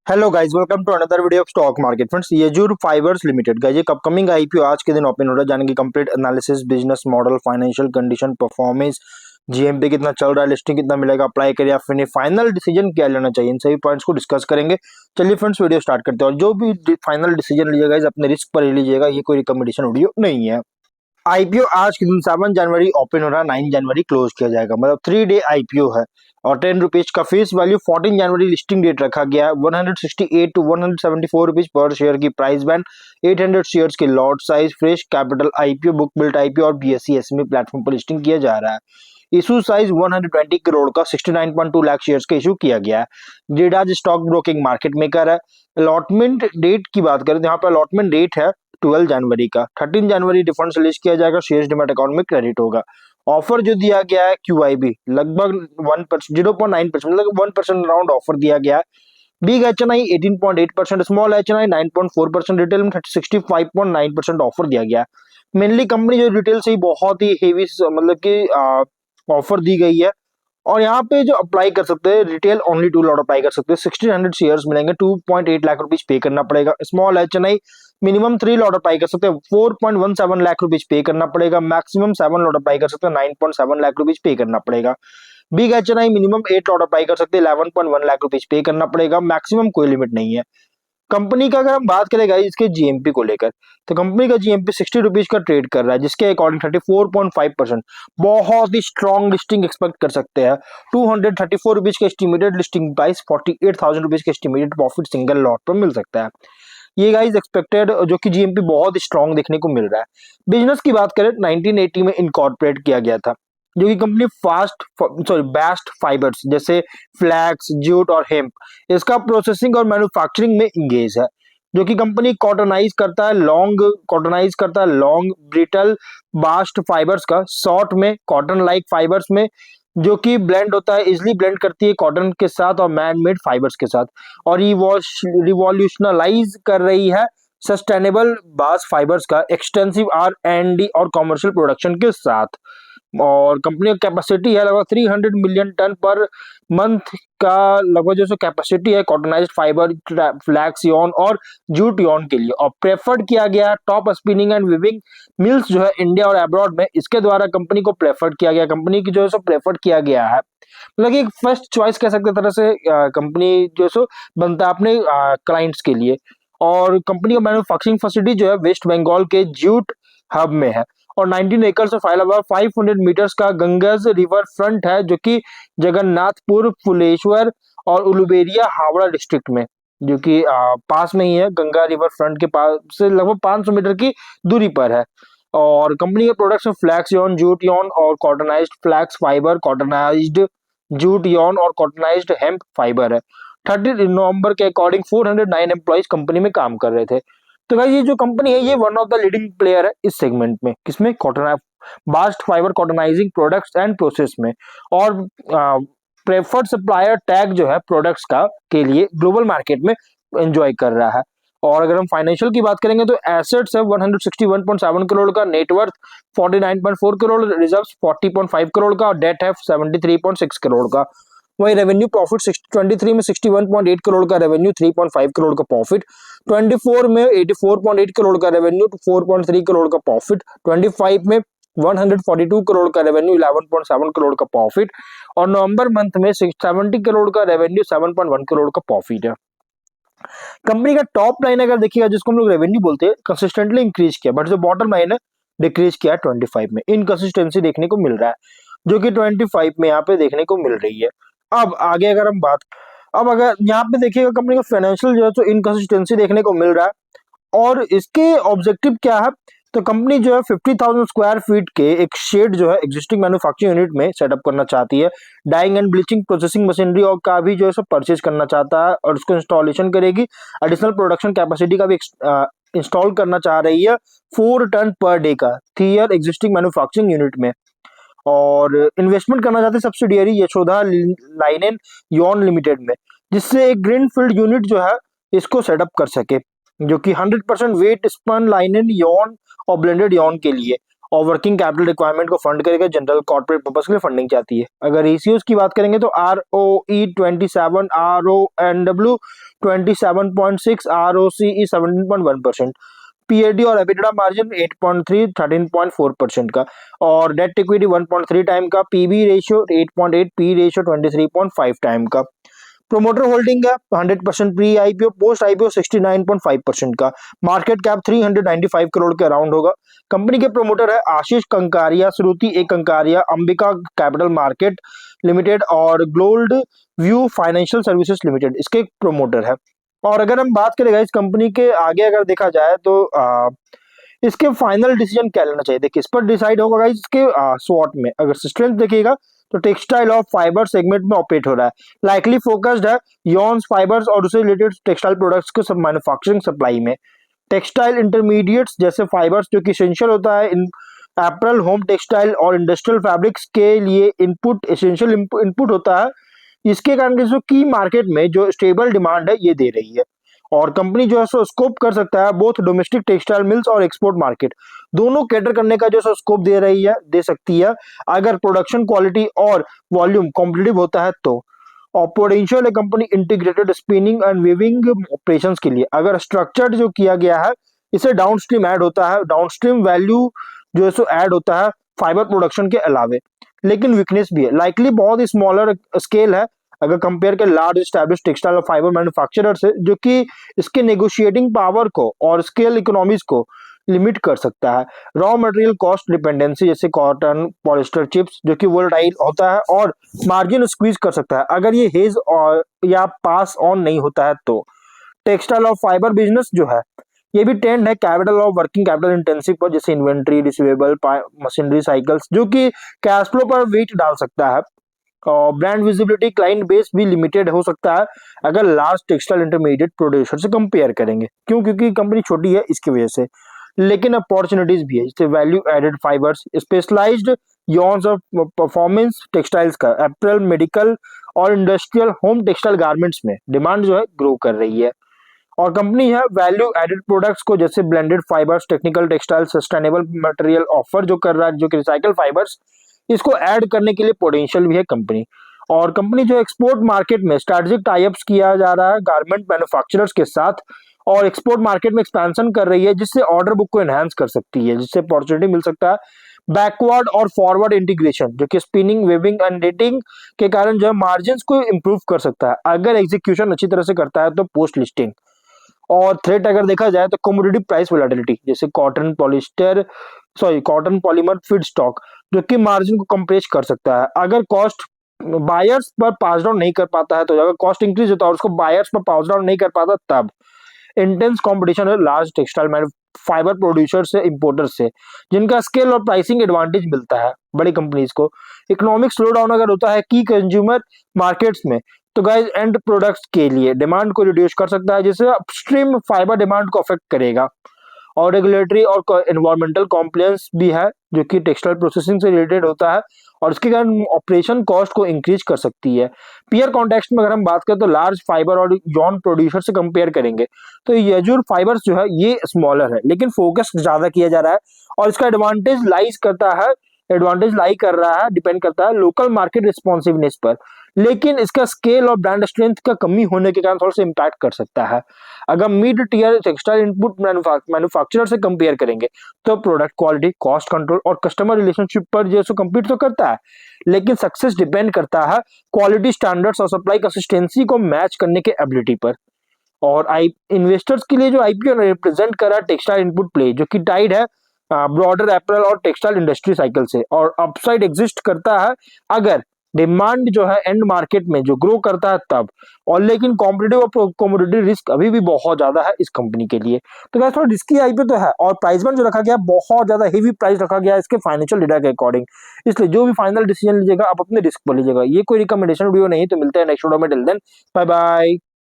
Hello guys, welcome to another video of stock market friends. Yajur fibres limited guys एक upcoming IPO आज के दिन open हो रहा है, जानेंगे complete analysis, business model, financial condition, performance, GMP कितना चल रहा है, लिस्टिंग कितना मिलेगा, अप्लाई करिए या फिर फाइनल डिसीजन क्या लेना चाहिए, इन सभी पॉइंट्स को डिस्कस करेंगे। चलिए फ्रेंड्स वीडियो स्टार्ट करते हैं। और जो भी फाइनल डिसीजन लीजिएगा गाइस अपने रिस्क पर ही लीजिएगा, ये कोई रिकमेंडेशन वीडियो नहीं है। आईपीओ आज के दिन 7 जनवरी ओपन हो रहा है, 9 जनवरी क्लोज किया जाएगा, मतलब 3 डे आईपीओ है। और ₹10 का फेस वैल्यू, 14 जनवरी लिस्टिंग डेट रखा गया है। 168 टू 174 रुपीज पर शेयर की प्राइस बैंड, 800 शेयर्स के lot size, fresh capital IPO, book built IPO और बीएसई एसएमई प्लेटफॉर्म पर लिस्टिंग किया जा रहा है। इशू साइज 120 करोड़ का 69.2 लाख शेयर्स का इशू किया गया है। जेडाज स्टॉक ब्रोकिंग मार्केट मेकर है। अलॉटमेंट डेट की बात करें तो यहाँ पर अलॉटमेंट डेट है 12 जनवरी का। 13 जनवरी रिफंड रिलीज किया जाएगा, शेयर्स डीमैट अकाउंट में क्रेडिट होगा। ऑफर जो दिया गया है QIB लगभग 1%, 0.9%, मतलब 1% राउंड ऑफर दिया गया है। Big HNI 18.8%, small HNI 9.4%, retail में 65.9% ऑफर दिया गया है। मेनली कंपनी जो रिटेल से ही बहुत ही हेवी मतलब कि ऑफर दी गई है। और यहाँ पे जो अप्लाई कर सकते हैं, रिटेल ओनली 2 लॉट अप्लाई कर सकते हैं। 1600 शेयर्स मिलेंगे, 2.8 लाख रुपीज पे करना पड़ेगा। Small HNI minimum 3 lot apply कर सकते हैं, 4.17 लाख रुपीज पे करना पड़ेगा। मैक्सिमम 7 लॉट अप्लाई कर सकते हैं, 9.7 लाख रुपीज पे करना पड़ेगा। Big HNI minimum 8 lot apply कर सकते हैं, 11.1 लाख रुपीज पे करना पड़ेगा। मैक्सिमम कोई लिमिट नहीं है। कंपनी का अगर हम बात करें गाइस इसके जीएमपी को लेकर, तो कंपनी का जीएमपी 60 रुपीज का ट्रेड कर रहा है, जिसके अकॉर्डिंग 34.5%, बहुत ही स्ट्रॉन्ग लिस्टिंग एक्सपेक्ट कर सकते हैं। 234 रुपीज का एस्टिमेटेड लिस्टिंग प्राइस, 48,000 रुपीज का एस्टिमेटेड प्रॉफिट सिंगल लॉट पर मिल सकता है। ये गाइस एक्सपेक्टेड, जो कि जीएमपी बहुत स्ट्रॉन्ग देखने को मिल रहा है। बिजनेस की बात करें 1980 में इनकॉर्पोरेट किया गया था, जो कि कंपनी बेस्ट फाइबर्स जैसे फ्लैक्स, जूट और हेम्प, इसका प्रोसेसिंग और मैन्युफैक्चरिंग में इंगेज है। जो कि कंपनी कॉटनाइज करता है लॉन्ग ब्रिटल बास्ट फाइबर्स का, शॉर्ट में कॉटन लाइक फाइबर्स में, जो कि ब्लेंड होता है, इजिली ब्लेंड करती है कॉटन के साथ और मैन मेड फाइबर्स के साथ। और ये रिवॉल्यूशनलाइज कर रही है सस्टेनेबल बास्ट फाइबर्स का एक्सटेंसिव R&D और कॉमर्शियल प्रोडक्शन के साथ। और कंपनी का कैपेसिटी है लगभग 300 मिलियन टन पर मंथ का, लगभग जो कैपेसिटी है कॉटनाइज्ड फाइबर, फ्लैक्स यॉन और जूट यॉन के लिए। और प्रेफर्ड किया गया है top spinning and viewing mills जो है इंडिया और अब्रॉड में, इसके द्वारा कंपनी को प्रेफर्ड किया गया, कंपनी की जो है सो प्रेफर्ड किया गया है। मतलब एक फर्स्ट चॉइस कह सकते तरह से कंपनी जो है सो बनता है अपने क्लाइंट्स के लिए। और कंपनी का मैन्युफैक्चरिंग फैसिलिटी जो है वेस्ट बंगाल के जूट हब में है। और 19 एकड़ से फैला हुआ 500 मीटर्स का गंगज रिवर फ्रंट है, जो कि जगन्नाथपुर, फुलेश्वर और उलुबेरिया हावड़ा डिस्ट्रिक्ट में, जो कि पास में ही है, गंगा रिवर फ्रंट के पास से लगभग 500 मीटर की दूरी पर है। और कंपनी के प्रोडक्ट्स में फ्लैक्स यॉन, जूट यॉन और कॉटनाइज्ड फ्लैक्स फाइबर, कॉटनाइज्ड जूट यॉन और कॉटनाइज्ड हेम्प फाइबर है। 30 नवंबर के अकॉर्डिंग 409 एम्प्लॉइज कंपनी में काम कर रहे थे। तो भाई ये जो कंपनी है ये one of the leading player है इस सेगमेंट में, किसमें, cotton bast fibre cottonising products and process में। और प्रेफर्ड सप्लायर टैग जो है प्रोडक्ट्स का के लिए ग्लोबल मार्केट में एंजॉय कर रहा है। और अगर हम फाइनेंशियल की बात करेंगे तो एसेट्स है 161.7 करोड़ का, नेटवर्थ 49.4 करोड़, रिजर्व्स 40.5 करोड़ का और डेट है 73.6 करोड़ का। वही रेवेन्यू प्रॉफिट 23 में 61.8 करोड़ का रेवेन्यू, 3.5 करोड़ का प्रॉफिट। 24 में 84.8 करोड़ का रेवेन्यू, 4.3 करोड़ का प्रॉफिट। 25 में 142 करोड़ का रेवेन्यू, 11.7 करोड़ का प्रॉफिट। और नवंबर मंथ में 70 करोड़ का रेवेन्यू, 7.1 करोड़ का प्रॉफिट है। कंपनी का टॉप लाइन अगर देखिएगा, जिसको हम लोग रेवेन्यू बोलते हैं, कंसिस्टेंटली इंक्रीज किया, बट जो बॉटम लाइन है डिक्रीज किया 25 में। इनकंसिस्टेंसी देखने को मिल रहा है, जो कि 25 में यहाँ पे देखने को मिल रही है। अब आगे अगर हम बात, अब अगर यहाँ पे देखिएगा कंपनी का फाइनेंशियल जो है तो इनकंसिस्टेंसी देखने को मिल रहा है। और इसके ऑब्जेक्टिव क्या है, तो कंपनी जो है 50,000 स्क्वायर फीट के एक शेड जो है एग्जिस्टिंग मैन्युफैक्चरिंग यूनिट में सेटअप करना चाहती है। Dyeing and bleaching processing machinery और का भी जो है सब परचेज करना चाहता है और उसको इंस्टॉलेशन करेगी। एडिशनल प्रोडक्शन कैपेसिटी का भी इंस्टॉल करना चाह रही है 4 टन पर डे का 3 ईयर एग्जिस्टिंग मैन्युफैक्चरिंग यूनिट में। और इन्वेस्टमेंट करना चाहते हैं सब्सिडियरी यशोदा लाइनेन यॉन लिमिटेड में, जिससे एक ग्रीन फील्ड यूनिट जो है इसको सेटअप कर सके, जो कि 100% वेट स्पन लाइनेन यॉन और ब्लेंडेड यॉन के लिए। और वर्किंग कैपिटल रिक्वायरमेंट को फंड करेगा, जनरल कॉर्पोरेट पर्पस के लिए फंडिंग चाहती है। अगर रेशियोज की बात करेंगे तो ROE 27, RONW 27.6, ROCE 17.1%, PAT और एबिटा मार्जिन 8.3 13.4% का, और डेट इक्विटी 1.3 टाइम का, PB ratio 8.8, P ratio 23.5 time का। प्रोमोटर होल्डिंग है 100% प्री आईपीओ, पोस्ट आईपीओ 69.5% का। मार्केट कैप 395 करोड़ के अराउंड होगा। कंपनी के प्रोमोटर है आशीष कंकारिया, श्रुति ए कंकारिया, अंबिका कैपिटल मार्केट लिमिटेड और gold view financial services limited इसके प्रोमोटर है। और अगर हम बात करें इस कंपनी के आगे अगर देखा जाए तो इसके फाइनल डिसीजन क्या लेना चाहिए, देखिए इस पर डिसाइड होगा गाइस इसके स्वॉट में। अगर स्ट्रेंथ देखिएगा तो टेक्सटाइल और फाइबर सेगमेंट में ऑपरेट हो रहा है, लाइकली फोकस्ड है यॉन्स फाइबर्स और उससे रिलेटेड टेक्सटाइल प्रोडक्ट्स के सब मैन्युफैक्चरिंग सप्लाई में। टेक्सटाइल इंटरमीडिएट्स जैसे फाइबर्स जो कि एसेंशियल होता है इन एपरल, होम टेक्सटाइल और इंडस्ट्रियल फैब्रिक्स के लिए इनपुट, एसेंशियल इनपुट होता है। इसके कारण जो की मार्केट में जो स्टेबल डिमांड है ये दे रही है। और कंपनी जो है सो स्कोप कर सकता है बोथ डोमेस्टिक टेक्सटाइल मिल्स और एक्सपोर्ट मार्केट दोनों कैटर करने का जो सो स्कोप दे सकती है अगर प्रोडक्शन क्वालिटी और वॉल्यूम कॉम्पिटिटिव होता है तो। और पोटेंशियल है company integrated spinning and weaving operations के लिए। अगर स्ट्रक्चर्ड जो किया गया है इसे डाउनस्ट्रीम ऐड होता है, डाउनस्ट्रीम वैल्यू जो है सो ऐड होता है फाइबर प्रोडक्शन के अलावे। लेकिन वीकनेस भी है, लाइकली बहुत ही स्मॉलर स्केल है अगर कंपेयर के लार्ज एस्टैब्लिश टेक्सटाइल और फाइबर मैन्युफैक्चरर से, जो कि इसके नेगोशिएटिंग पावर को और स्केल इकोनॉमीज को लिमिट कर सकता है। रॉ मटेरियल कॉस्ट डिपेंडेंसी जैसे कॉटन, पॉलिस्टर चिप्स जो कि वोलेटाइल होता है और मार्जिन स्क्वीज कर सकता है अगर ये हेज और या पास ऑन नहीं होता है तो। टेक्सटाइल और फाइबर बिजनेस जो है ये भी टेंड है कैपिटल और वर्किंग कैपिटल इंटेंसिव पर, जैसे इन्वेंट्री, रिसीवेबल, मशीनरी साइकिल्स जो कि कैश फ्लो पर वेट डाल सकता है। और ब्रांड विजिबिलिटी, क्लाइंट बेस भी लिमिटेड हो सकता है अगर लार्ज टेक्सटाइल इंटरमीडिएट प्रोड्यूसर से कंपेयर करेंगे, क्यों, क्योंकि कंपनी छोटी है इसकी वजह से। लेकिन अपॉर्चुनिटीज भी है जैसे value added fibres, specialised yarns of performance textiles का, एपरल, मेडिकल और इंडस्ट्रियल होम टेक्सटाइल गारमेंट्स में डिमांड जो है ग्रो कर रही है। और कंपनी है वैल्यू एडेड प्रोडक्ट्स को जैसे blended fibres, technical textile, sustainable material offer जो कर रहा है, जो कि रिसाइकल फाइबर्स, इसको ऐड करने के लिए पोटेंशियल भी है कंपनी। और कंपनी जो एक्सपोर्ट मार्केट में स्ट्रेटेजिक टाइप्स किया जा रहा है गारमेंट मैन्युफैक्चरर्स के साथ और एक्सपोर्ट मार्केट में एक्सपेंशन कर रही है, जिससे ऑर्डर बुक को एनहांस कर सकती है, जिससे अपॉर्चुनिटी मिल सकता है। बैकवर्ड और फॉरवर्ड इंटीग्रेशन जो कि स्पिनिंग, वेविंग एंड नेटिंग के कारण जो है मार्जिन को इंप्रूव कर सकता है अगर एग्जीक्यूशन अच्छी तरह से करता है तो पोस्ट लिस्टिंग। और थ्रेट अगर देखा जाए तो कमोडिटी प्राइस वोलेटिलिटी जैसे कॉटन पॉलीमर फीड स्टॉक जो कि मार्जिन को कंप्रेस कर सकता है अगर कॉस्ट बायर्स पर पास डाउन नहीं कर पाता है तो। अगर कॉस्ट इंक्रीज होता है और उसको बायर्स पर पास डाउन नहीं कर पाता तब। इंटेंस कंपटीशन है लार्ज टेक्सटाइल फाइबर प्रोड्यूसर से, इंपोर्टर से, जिनका स्केल और प्राइसिंग एडवांटेज मिलता है बड़ी कंपनीज को। इकोनॉमिक स्लो डाउन अगर होता है की कंज्यूमर मार्केट्स में तो गाइस एंड प्रोडक्ट्स के लिए डिमांड को रिड्यूस कर सकता है, जिससे अपस्ट्रीम फाइबर डिमांड को अफेक्ट करेगा। और रेगुलेटरी और एनवायरमेंटल कॉम्प्लायंस भी है जो कि टेक्सटाइल प्रोसेसिंग से रिलेटेड होता है और इसके कारण ऑपरेशन कॉस्ट को इंक्रीज कर सकती है। पीयर कॉन्टेक्स्ट में अगर हम बात करें तो लार्ज फाइबर और यॉन प्रोड्यूसर से कंपेयर करेंगे तो यजूर फाइबर्स जो है ये स्मॉलर है लेकिन फोकस ज्यादा किया जा रहा है और इसका एडवांटेज लाई कर रहा है, डिपेंड करता है लोकल मार्केट रिस्पॉन्सिवनेस पर। लेकिन इसका स्केल और ब्रांड स्ट्रेंथ का कमी होने के कारण थोड़ा सा इम्पैक्ट कर सकता है। अगर mid tier textile input manufacturer से कंपेयर करेंगे तो प्रोडक्ट क्वालिटी, कॉस्ट कंट्रोल और कस्टमर रिलेशनशिप पर जैसे कम्पीट तो करता है, लेकिन सक्सेस डिपेंड करता है क्वालिटी स्टैंडर्ड्स और सप्लाई कंसिस्टेंसी को मैच करने के एबिलिटी पर। और इन्वेस्टर्स के लिए जो आईपीओ रिप्रेजेंट कर रहा है टेक्सटाइल इनपुट प्ले जो कि टाइड है ब्रॉडर एपरल और टेक्सटाइल इंडस्ट्री साइकिल से, और अपसाइड एग्जिस्ट करता है अगर डिमांड जो है एंड मार्केट में जो ग्रो करता है तब। और लेकिन कॉम्पिटिटिव और कमोडिटी रिस्क अभी भी बहुत ज्यादा है इस कंपनी के लिए, तो गाइस थोड़ा रिस्की आईपीओ तो है। और प्राइस बैंड जो रखा गया बहुत ज्यादा हेवी प्राइस रखा गया है इसके फाइनेंशियल डेटा के अकॉर्डिंग, इसलिए जो भी फाइनल डिसीजन लीजिएगा आप अपने रिस्क पर लीजिएगा। ये कोई रिकमेंडेशन वीडियो नहीं, तो मिलते हैं नेक्स्ट वीडियो में। Till then bye bye.